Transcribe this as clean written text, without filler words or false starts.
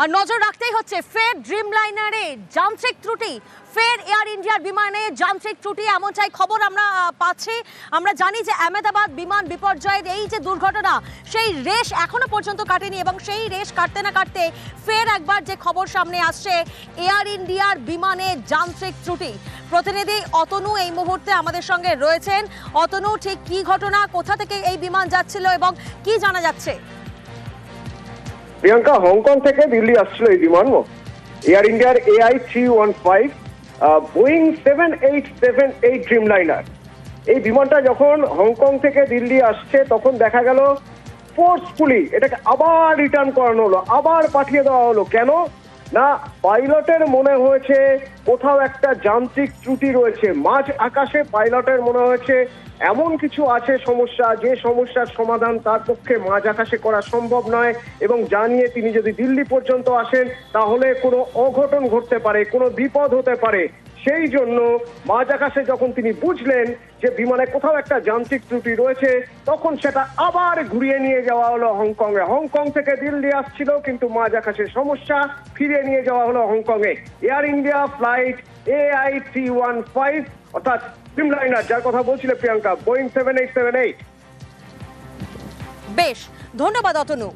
আর নজর রাখতেই হচ্ছে ফের ড্রিমলাইনারে যান্ত্রিক ত্রুটি, ফের এয়ার ইন্ডিয়ার বিমানে যান্ত্রিক ত্রুটি, এমনটাই খবর আমরা পাচ্ছি। আমরা জানি যে আহমেদাবাদ বিমান বিপর্যয়ের এই যে দুর্ঘটনা, সেই রেশ এখনো পর্যন্ত কাটেনি এবং সেই রেশ কাটতে না কাটতে ফের একবার যে খবর সামনে আসছে এয়ার ইন্ডিয়ার বিমানে যান্ত্রিক ত্রুটি। প্রতিনিধি অতনু এই মুহূর্তে আমাদের সঙ্গে রয়েছেন। অতনু, ঠিক কি ঘটনা, কোথা থেকে এই বিমান যাচ্ছিল এবং কি জানা যাচ্ছে? প্রিয়াঙ্কা, হংকং থেকে দিল্লি আসছিল এই বিমান, এয়ার ইন্ডিয়ার AI315 বোয়িং 7878 ড্রিমলাইনার। এই বিমানটা যখন হংকং থেকে দিল্লি আসছে তখন দেখা গেল ফোর্সফুলি এটাকে আবার রিটার্ন করানো হলো, আবার পাঠিয়ে দেওয়া হলো। কেন না, পাইলটের মনে হয়েছে কোথাও একটা যান্ত্রিক ত্রুটি রয়েছে, মাঝ আকাশে পাইলটের মনে হয়েছে এমন কিছু আছে সমস্যা, যে সমস্যার সমাধান তার পক্ষে মাঝ আকাশে করা সম্ভব নয় এবং জানিয়ে তিনি যদি দিল্লি পর্যন্ত আসেন তাহলে কোনো অঘটন ঘটতে পারে, কোনো বিপদ হতে পারে। সেই জন্য মাঝ আকাশে যখন তিনি বুঝলেন যে বিমানে কোথাও একটা যান্ত্রিক ত্রুটি রয়েছে, তখন সেটা আবার ঘুরিয়ে নিয়ে যাওয়া হলো হংকংয়ে। হংকং থেকে দিল্লি আসছিল কিন্তু মাঝ আকাশের সমস্যা, ফিরিয়ে নিয়ে যাওয়া হলো হংকংয়ে। এয়ার ইন্ডিয়া ফ্লাইট AI315 অর্থাৎ ড্রিমলাইনার, যার কথা বলছিল প্রিয়াঙ্কা, বোয়িং 7878। বেশ, ধন্যবাদ অতনু।